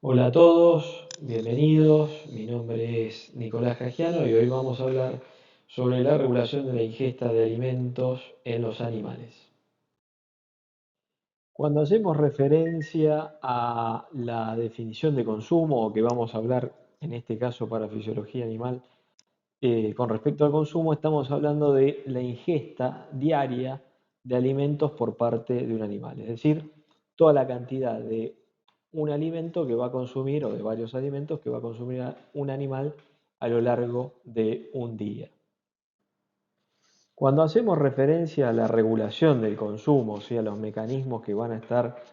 Hola a todos, bienvenidos. Mi nombre es Nicolás Cagiano y hoy vamos a hablar sobre la regulación de la ingesta de alimentos en los animales. Cuando hacemos referencia a la definición de consumo, o que vamos a hablar en este caso para fisiología animal, con respecto al consumo, estamos hablando de la ingesta diaria de alimentos por parte de un animal, es decir, toda la cantidad de un alimento que va a consumir o de varios alimentos que va a consumir un animal a lo largo de un día. Cuando hacemos referencia a la regulación del consumo, o sea, los mecanismos que van a estar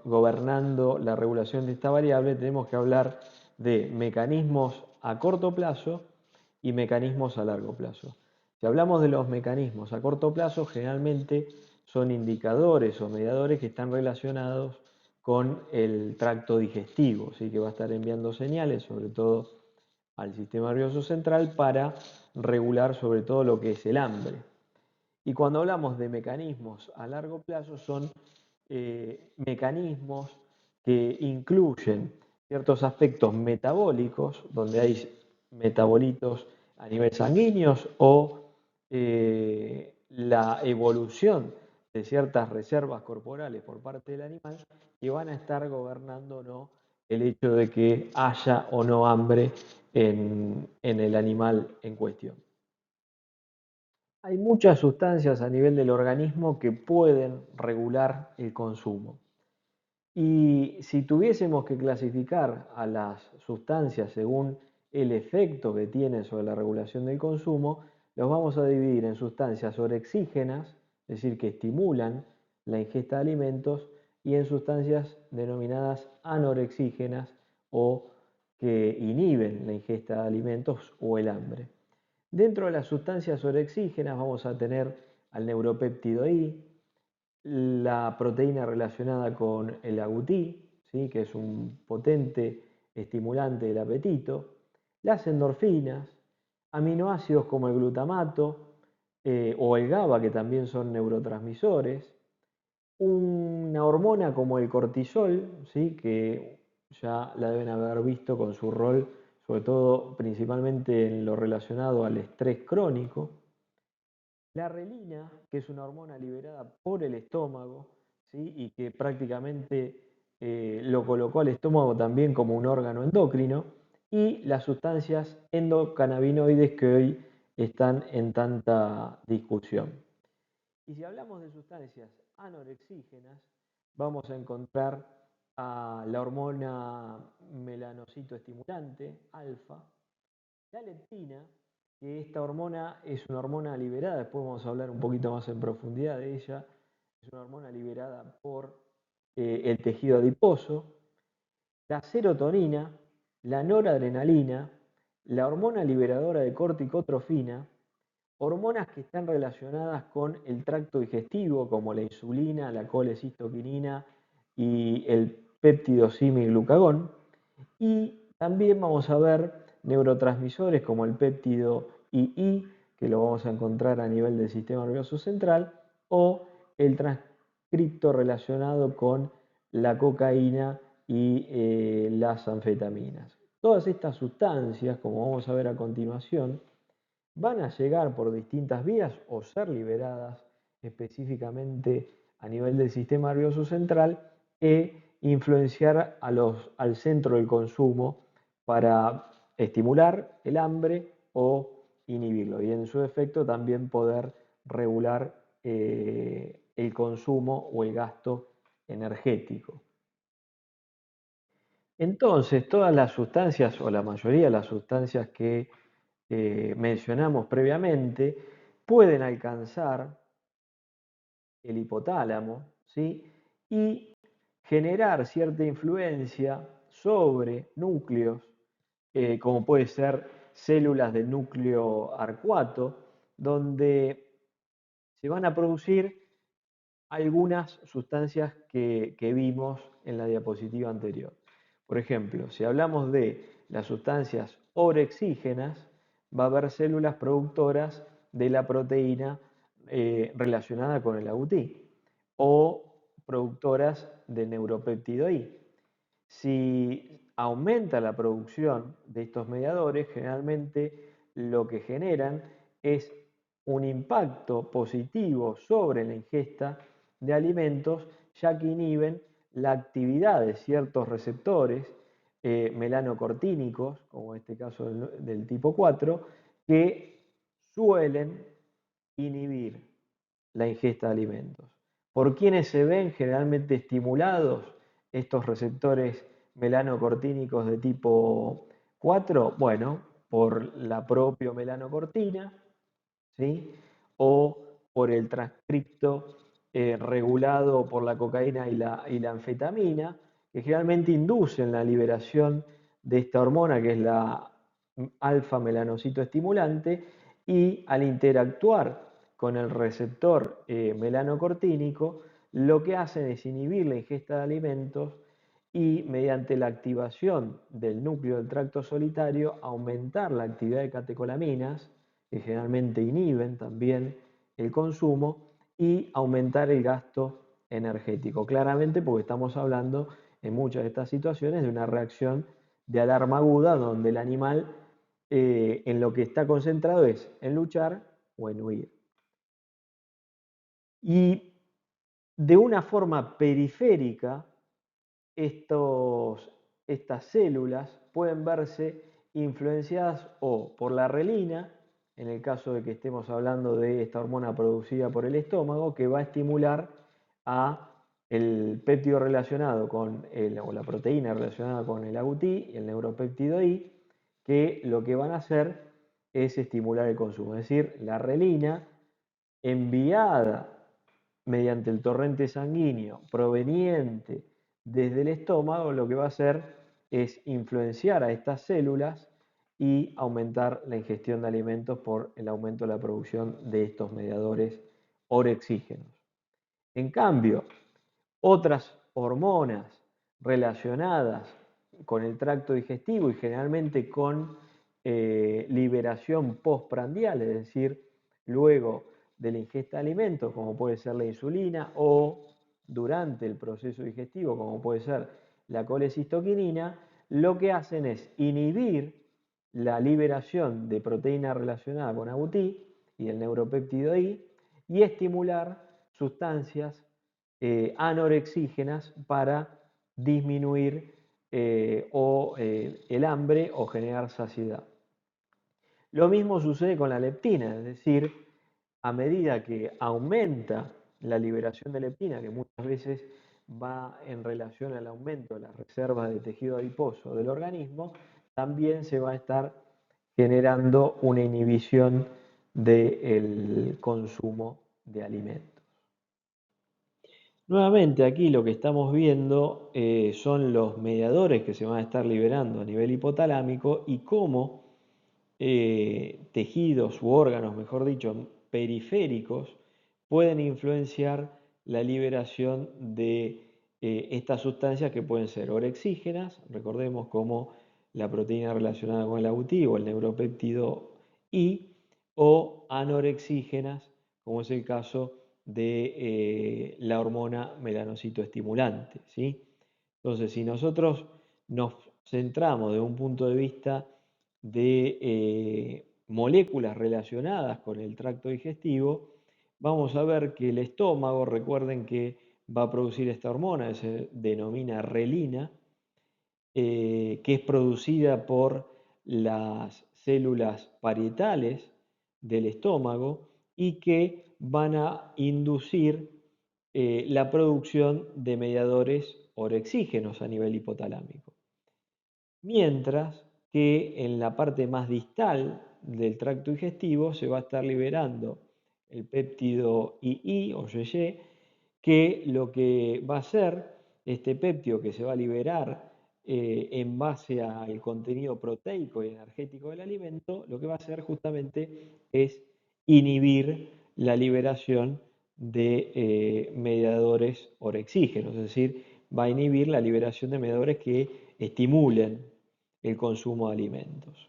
gobernando la regulación de esta variable, tenemos que hablar de mecanismos a corto plazo y mecanismos a largo plazo. Si hablamos de los mecanismos a corto plazo, generalmente son indicadores o mediadores que están relacionados con el tracto digestivo, ¿sí? Que va a estar enviando señales, sobre todo al sistema nervioso central, para regular sobre todo lo que es el hambre. Y cuando hablamos de mecanismos a largo plazo, son mecanismos que incluyen ciertos aspectos metabólicos, donde hay metabolitos a nivel sanguíneos o la evolución de ciertas reservas corporales por parte del animal, que van a estar gobernando o no el hecho de que haya o no hambre en el animal en cuestión. Hay muchas sustancias a nivel del organismo que pueden regular el consumo. Y si tuviésemos que clasificar a las sustancias según el efecto que tienen sobre la regulación del consumo, los vamos a dividir en sustancias orexígenas, es decir, que estimulan la ingesta de alimentos, y en sustancias denominadas anorexígenas o que inhiben la ingesta de alimentos o el hambre. Dentro de las sustancias orexígenas vamos a tener al neuropéptido I, la proteína relacionada con el agutí, ¿sí? Que es un potente estimulante del apetito, las endorfinas, aminoácidos como el glutamato o el GABA, que también son neurotransmisores, una hormona como el cortisol, ¿sí? Que ya la deben haber visto con su rol, sobre todo principalmente en lo relacionado al estrés crónico. La relina, que es una hormona liberada por el estómago, ¿sí? Y que prácticamente lo colocó al estómago también como un órgano endocrino, y las sustancias endocannabinoides que hoy están en tanta discusión. Y si hablamos de sustancias anorexígenas, vamos a encontrar a la hormona melanocito estimulante, alfa, la leptina, que esta hormona es una hormona liberada, después vamos a hablar un poquito más en profundidad de ella, es una hormona liberada por el tejido adiposo, la serotonina, la noradrenalina, la hormona liberadora de corticotrofina, hormonas que están relacionadas con el tracto digestivo, como la insulina, la colecistoquinina y el péptido simiglucagón. Y también vamos a ver neurotransmisores como el péptido II, que lo vamos a encontrar a nivel del sistema nervioso central, o el transcripto relacionado con la cocaína y las anfetaminas. Todas estas sustancias, como vamos a ver a continuación, van a llegar por distintas vías o ser liberadas específicamente a nivel del sistema nervioso central e influenciar al centro del consumo para estimular el hambre o inhibirlo, y en su efecto también poder regular el consumo o el gasto energético. Entonces, todas las sustancias o la mayoría de las sustancias que mencionamos previamente pueden alcanzar el hipotálamo, ¿sí? Y generar cierta influencia sobre núcleos, como puede ser células del núcleo arcuato, donde se van a producir algunas sustancias que vimos en la diapositiva anterior. Por ejemplo, si hablamos de las sustancias orexígenas, va a haber células productoras de la proteína relacionada con el agutí o productoras de neuropéptido I. Si aumenta la producción de estos mediadores, generalmente lo que generan es un impacto positivo sobre la ingesta de alimentos, ya que inhiben la actividad de ciertos receptores melanocortínicos, como en este caso del tipo 4, que suelen inhibir la ingesta de alimentos. ¿Por quiénes se ven generalmente estimulados estos receptores melanocortínicos de tipo 4? Bueno, por la propia melanocortina, ¿sí? O por el transcripto regulado por la cocaína y la anfetamina, que generalmente inducen la liberación de esta hormona que es la alfa-melanocito estimulante, y al interactuar con el receptor melanocortínico, lo que hacen es inhibir la ingesta de alimentos y mediante la activación del núcleo del tracto solitario aumentar la actividad de catecolaminas, que generalmente inhiben también el consumo, y aumentar el gasto energético. Claramente porque estamos hablando en muchas de estas situaciones de una reacción de alarma aguda donde el animal en lo que está concentrado es en luchar o en huir. Y de una forma periférica, estas células pueden verse influenciadas o por la relina, en el caso de que estemos hablando de esta hormona producida por el estómago, que va a estimular a el péptido relacionado con o la proteína relacionada con el agouti y el neuropéptido I, que lo que van a hacer es estimular el consumo. Es decir, la relina enviada mediante el torrente sanguíneo proveniente desde el estómago, lo que va a hacer es influenciar a estas células y aumentar la ingestión de alimentos por el aumento de la producción de estos mediadores orexígenos. En cambio, otras hormonas relacionadas con el tracto digestivo y generalmente con liberación postprandial, es decir, luego de la ingesta de alimentos, como puede ser la insulina, o durante el proceso digestivo, como puede ser la colecistoquinina, lo que hacen es inhibir la liberación de proteína relacionada con agouti y el neuropéptido I y estimular sustancias anorexígenas para disminuir el hambre o generar saciedad. Lo mismo sucede con la leptina, es decir, a medida que aumenta la liberación de leptina, que muchas veces va en relación al aumento de las reservas de tejido adiposo del organismo, también se va a estar generando una inhibición del consumo de alimentos. Nuevamente aquí lo que estamos viendo son los mediadores que se van a estar liberando a nivel hipotalámico y cómo tejidos u órganos, mejor dicho, periféricos, pueden influenciar la liberación de estas sustancias que pueden ser orexígenas, recordemos como la proteína relacionada con el agouti o el neuropéptido I, o anorexígenas, como es el caso de la hormona melanocito estimulante, ¿sí? Entonces, si nosotros nos centramos de un punto de vista de moléculas relacionadas con el tracto digestivo, vamos a ver que el estómago, recuerden que va a producir esta hormona, que se denomina relina, que es producida por las células parietales del estómago y que van a inducir la producción de mediadores orexígenos a nivel hipotalámico. Mientras que en la parte más distal del tracto digestivo se va a estar liberando el péptido II o YY, que lo que va a hacer este péptido que se va a liberar en base al contenido proteico y energético del alimento, lo que va a hacer justamente es inhibir la liberación de mediadores orexígenos, es decir, va a inhibir la liberación de mediadores que estimulen el consumo de alimentos.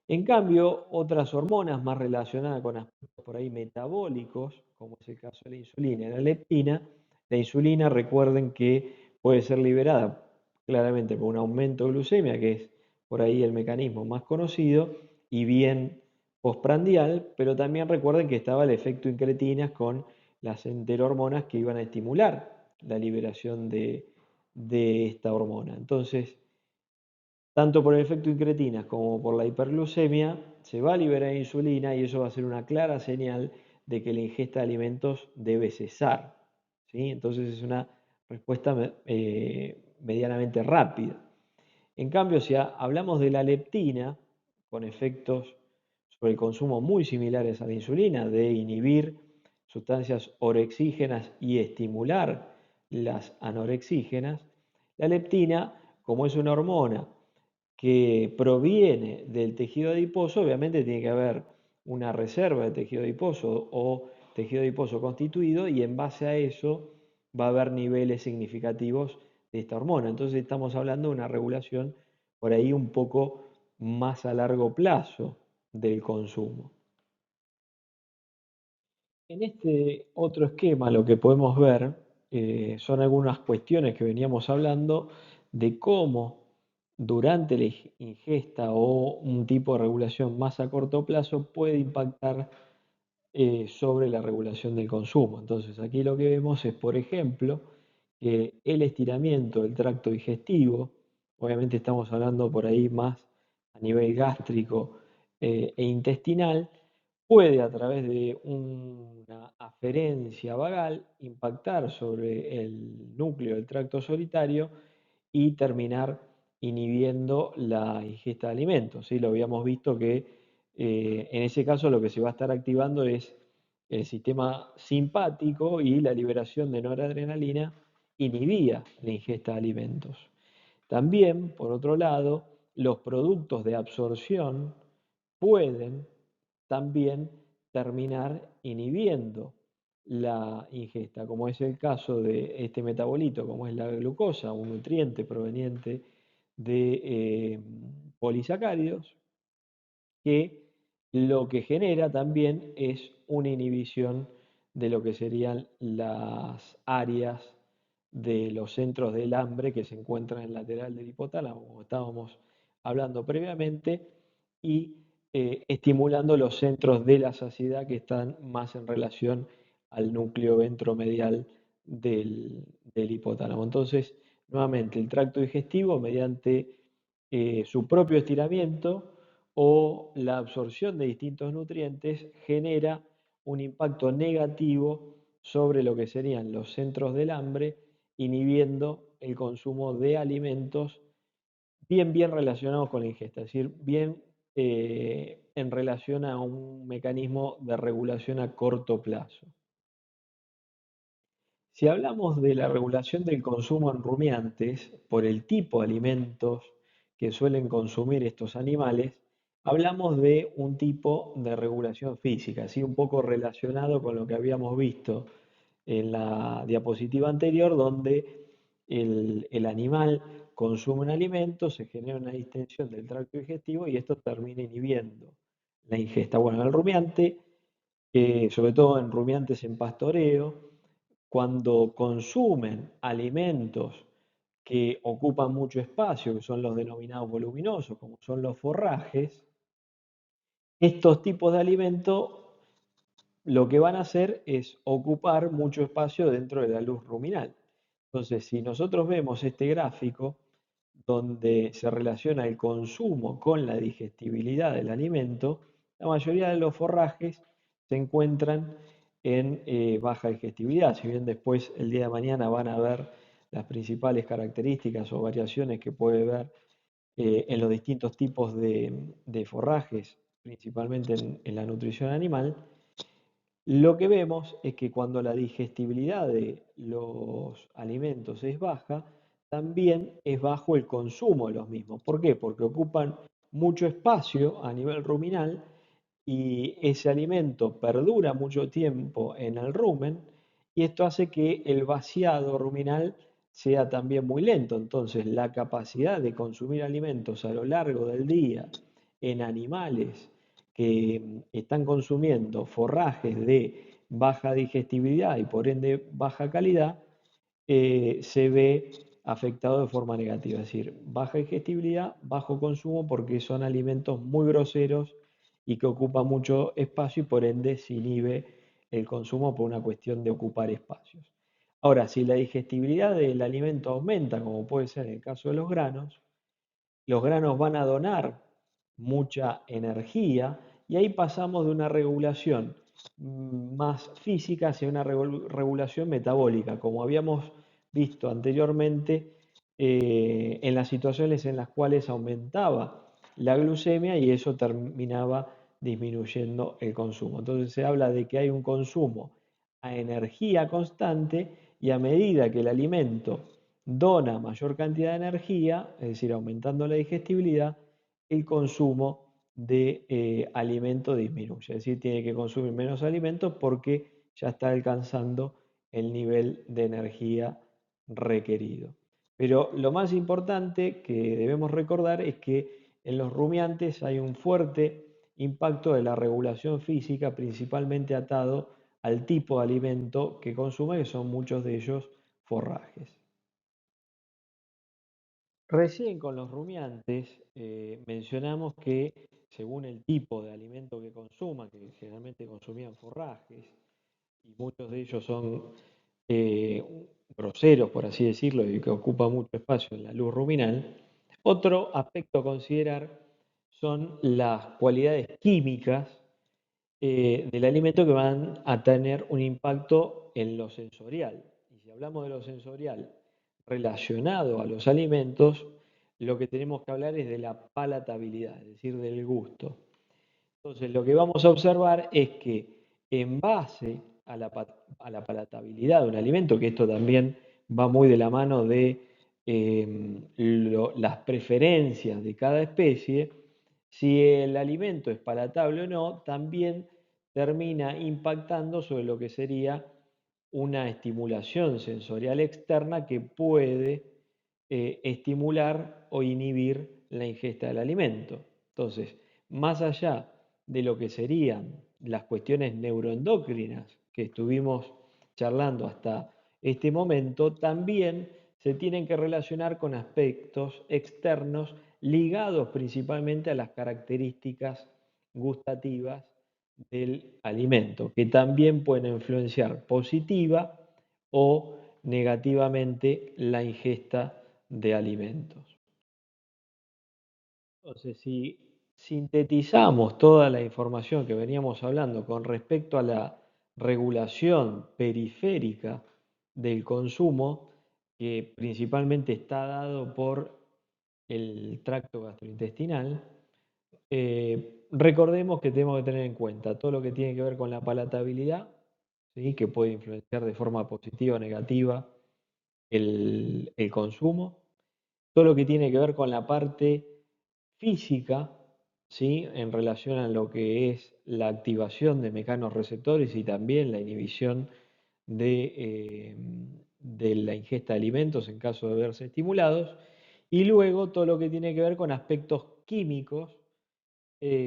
En cambio, otras hormonas más relacionadas con aspectos por ahí metabólicos, como es el caso de la insulina y la leptina, la insulina recuerden que puede ser liberada claramente por un aumento de glucemia, que es por ahí el mecanismo más conocido, y bien postprandial, pero también recuerden que estaba el efecto incretinas con las enterohormonas que iban a estimular la liberación de esta hormona. Entonces, tanto por el efecto incretinas como por la hiperglucemia, se va a liberar insulina y eso va a ser una clara señal de que la ingesta de alimentos debe cesar. ¿Sí? Entonces es una respuesta medianamente rápida. En cambio, si hablamos de la leptina, con efectos sobre el consumo muy similares a la insulina, de inhibir sustancias orexígenas y estimular las anorexígenas, la leptina, como es una hormona que proviene del tejido adiposo, obviamente tiene que haber una reserva de tejido adiposo o tejido adiposo constituido y en base a eso va a haber niveles significativos de esta hormona. Entonces estamos hablando de una regulación por ahí un poco más a largo plazo del consumo. En este otro esquema lo que podemos ver son algunas cuestiones que veníamos hablando de cómo durante la ingesta o un tipo de regulación más a corto plazo puede impactar sobre la regulación del consumo. Entonces aquí lo que vemos es, por ejemplo, que el estiramiento del tracto digestivo, obviamente estamos hablando por ahí más a nivel gástrico e intestinal, puede a través de una aferencia vagal impactar sobre el núcleo del tracto solitario y terminar inhibiendo la ingesta de alimentos. ¿Sí? Lo habíamos visto que en ese caso lo que se va a estar activando es el sistema simpático y la liberación de noradrenalina inhibía la ingesta de alimentos. También, por otro lado, los productos de absorción pueden también terminar inhibiendo la ingesta, como es el caso de este metabolito, como es la glucosa, un nutriente proveniente de polisacáridos, que lo que genera también es una inhibición de lo que serían las áreas de los centros del hambre que se encuentran en el lateral del hipotálamo, como estábamos hablando previamente, y estimulando los centros de la saciedad que están más en relación al núcleo ventromedial del hipotálamo. Entonces, nuevamente, el tracto digestivo, mediante su propio estiramiento o la absorción de distintos nutrientes, genera un impacto negativo sobre lo que serían los centros del hambre, inhibiendo el consumo de alimentos bien relacionados con la ingesta, es decir, bien en relación a un mecanismo de regulación a corto plazo. Si hablamos de la regulación del consumo en rumiantes, por el tipo de alimentos que suelen consumir estos animales, hablamos de un tipo de regulación física, así un poco relacionado con lo que habíamos visto en la diapositiva anterior, donde el animal consume un alimento, se genera una distensión del tracto digestivo y esto termina inhibiendo la ingesta. Bueno, en el rumiante, sobre todo en rumiantes en pastoreo, cuando consumen alimentos que ocupan mucho espacio, que son los denominados voluminosos, como son los forrajes, estos tipos de alimentos lo que van a hacer es ocupar mucho espacio dentro de la luz ruminal. Entonces, si nosotros vemos este gráfico donde se relaciona el consumo con la digestibilidad del alimento, la mayoría de los forrajes se encuentran en baja digestibilidad. Si bien después el día de mañana van a ver las principales características o variaciones que puede ver en los distintos tipos de forrajes, principalmente en la nutrición animal, lo que vemos es que cuando la digestibilidad de los alimentos es baja, también es bajo el consumo de los mismos. ¿Por qué? Porque ocupan mucho espacio a nivel ruminal y ese alimento perdura mucho tiempo en el rumen y esto hace que el vaciado ruminal sea también muy lento. Entonces, la capacidad de consumir alimentos a lo largo del día en animales que están consumiendo forrajes de baja digestibilidad y por ende baja calidad, se ve afectado de forma negativa. Es decir, baja digestibilidad, bajo consumo porque son alimentos muy groseros y que ocupan mucho espacio y por ende se inhibe el consumo por una cuestión de ocupar espacios. Ahora, si la digestibilidad del alimento aumenta, como puede ser en el caso de los granos van a donar mucha energía y ahí pasamos de una regulación más física hacia una regulación metabólica, como habíamos visto anteriormente en las situaciones en las cuales aumentaba la glucemia y eso terminaba disminuyendo el consumo. Entonces se habla de que hay un consumo a energía constante y a medida que el alimento dona mayor cantidad de energía, es decir, aumentando la digestibilidad, el consumo de alimento disminuye. Es decir, tiene que consumir menos alimentos porque ya está alcanzando el nivel de energía requerido. Pero lo más importante que debemos recordar es que en los rumiantes hay un fuerte impacto de la regulación física, principalmente atado al tipo de alimento que consume, que son muchos de ellos forrajes. Recién con los rumiantes mencionamos que según el tipo de alimento que consuman, que generalmente consumían forrajes, y muchos de ellos son eh, groseros, por así decirlo, y que ocupan mucho espacio en la luz ruminal, otro aspecto a considerar son las cualidades químicas del alimento que van a tener un impacto en lo sensorial. Y si hablamos de lo sensorial relacionado a los alimentos, lo que tenemos que hablar es de la palatabilidad, es decir, del gusto. Entonces, lo que vamos a observar es que en base a la palatabilidad de un alimento, que esto también va muy de la mano de las preferencias de cada especie, si el alimento es palatable o no, también termina impactando sobre lo que sería una estimulación sensorial externa que puede estimular o inhibir la ingesta del alimento. Entonces, más allá de lo que serían las cuestiones neuroendocrinas que estuvimos charlando hasta este momento, también se tienen que relacionar con aspectos externos ligados principalmente a las características gustativas del alimento, que también pueden influenciar positiva o negativamente la ingesta de alimentos. Entonces, si sintetizamos toda la información que veníamos hablando con respecto a la regulación periférica del consumo, que principalmente está dado por el tracto gastrointestinal, recordemos que tenemos que tener en cuenta todo lo que tiene que ver con la palatabilidad, ¿sí? Que puede influenciar de forma positiva o negativa el consumo, todo lo que tiene que ver con la parte física, ¿sí? En relación a lo que es la activación de mecanorreceptores y también la inhibición de la ingesta de alimentos en caso de verse estimulados, y luego todo lo que tiene que ver con aspectos químicos,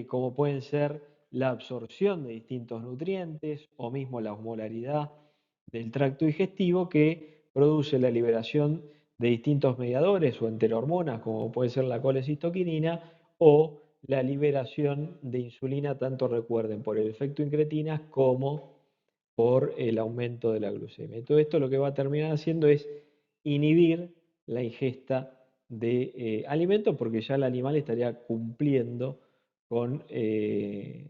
como pueden ser la absorción de distintos nutrientes o mismo la osmolaridad del tracto digestivo que produce la liberación de distintos mediadores o enterohormonas, como puede ser la colecistoquinina, o la liberación de insulina, tanto recuerden, por el efecto incretinas como por el aumento de la glucemia. Todo esto lo que va a terminar haciendo es inhibir la ingesta de alimentos porque ya el animal estaría cumpliendo con el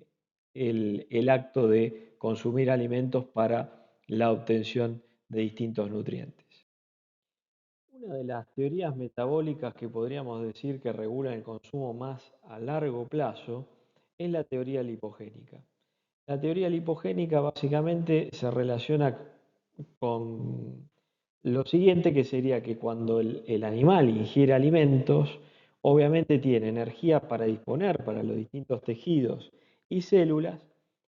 acto de consumir alimentos para la obtención de distintos nutrientes. Una de las teorías metabólicas que podríamos decir que regulan el consumo más a largo plazo es la teoría lipogénica. La teoría lipogénica básicamente se relaciona con lo siguiente, que sería que cuando el animal ingiere alimentos, obviamente tiene energía para disponer para los distintos tejidos y células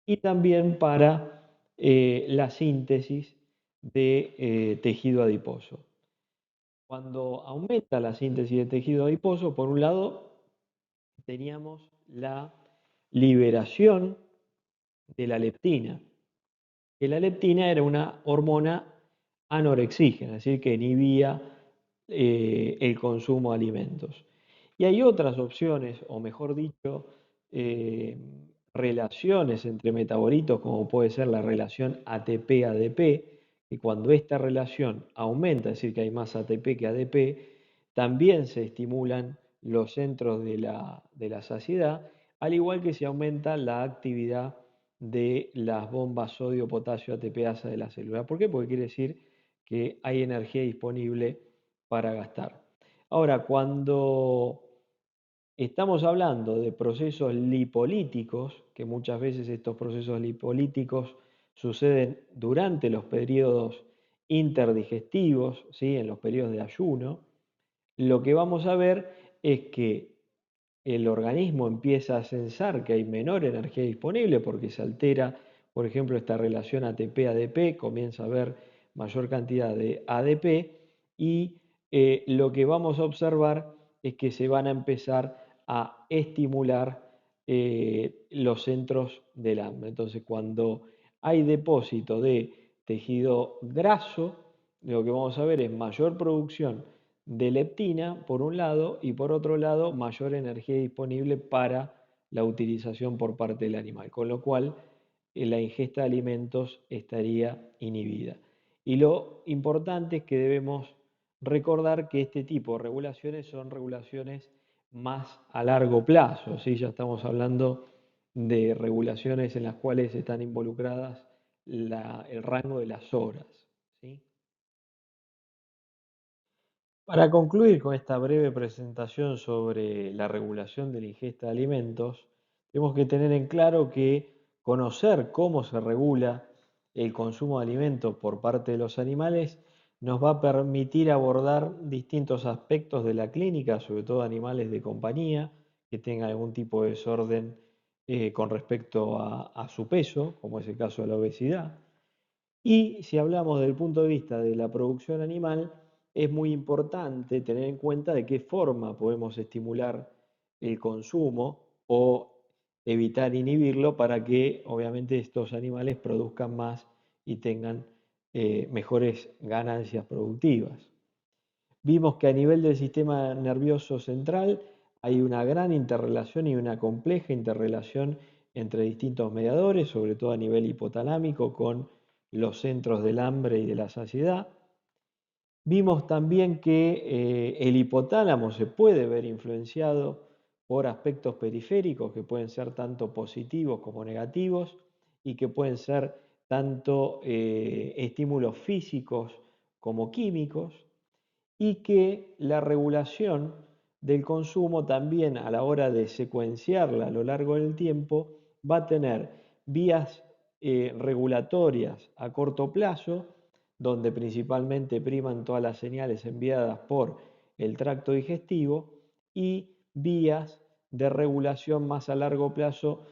y también para la síntesis de tejido adiposo. Cuando aumenta la síntesis de tejido adiposo, por un lado teníamos la liberación de la leptina, que la leptina era una hormona anorexígena, es decir, que inhibía el consumo de alimentos. Y hay otras opciones, o mejor dicho, eh, relaciones entre metabolitos, como puede ser la relación ATP-ADP, y cuando esta relación aumenta, es decir, que hay más ATP que ADP, también se estimulan los centros de la saciedad, al igual que se aumenta la actividad de las bombas sodio-potasio-ATPasa de la célula. ¿Por qué? Porque quiere decir que hay energía disponible para gastar. Ahora, cuando estamos hablando de procesos lipolíticos, que muchas veces estos procesos lipolíticos suceden durante los periodos interdigestivos, ¿sí? En los periodos de ayuno, lo que vamos a ver es que el organismo empieza a sensar que hay menor energía disponible porque se altera, por ejemplo, esta relación ATP-ADP, comienza a haber mayor cantidad de ADP y lo que vamos a observar es que se van a empezar a estimular los centros del hambre. Entonces, cuando hay depósito de tejido graso, lo que vamos a ver es mayor producción de leptina por un lado y por otro lado mayor energía disponible para la utilización por parte del animal, con lo cual la ingesta de alimentos estaría inhibida. Y lo importante es que debemos recordar que este tipo de regulaciones son regulaciones más a largo plazo, ¿sí? Ya estamos hablando de regulaciones en las cuales están involucradas el rango de las horas, ¿sí? Para concluir con esta breve presentación sobre la regulación de la ingesta de alimentos, tenemos que tener en claro que conocer cómo se regula el consumo de alimentos por parte de los animales nos va a permitir abordar distintos aspectos de la clínica, sobre todo animales de compañía que tengan algún tipo de desorden con respecto a su peso, como es el caso de la obesidad. Y si hablamos del punto de vista de la producción animal, es muy importante tener en cuenta de qué forma podemos estimular el consumo o evitar inhibirlo para que obviamente estos animales produzcan más y tengan mejores ganancias productivas. Vimos que a nivel del sistema nervioso central hay una gran interrelación y una compleja interrelación entre distintos mediadores, sobre todo a nivel hipotalámico con los centros del hambre y de la saciedad. Vimos también que el hipotálamo se puede ver influenciado por aspectos periféricos que pueden ser tanto positivos como negativos y que pueden ser tanto estímulos físicos como químicos y que la regulación del consumo también a la hora de secuenciarla a lo largo del tiempo va a tener vías regulatorias a corto plazo, donde principalmente priman todas las señales enviadas por el tracto digestivo, y vías de regulación más a largo plazo,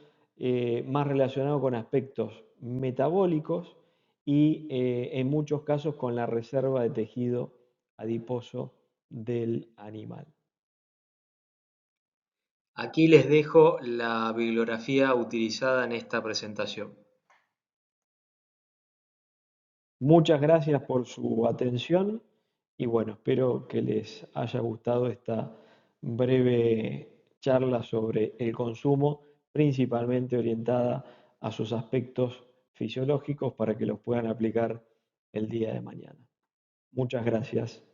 más relacionado con aspectos metabólicos y en muchos casos con la reserva de tejido adiposo del animal. Aquí les dejo la bibliografía utilizada en esta presentación. Muchas gracias por su atención y bueno, espero que les haya gustado esta breve charla sobre el consumo, principalmente orientada a sus aspectos fisiológicos para que los puedan aplicar el día de mañana. Muchas gracias.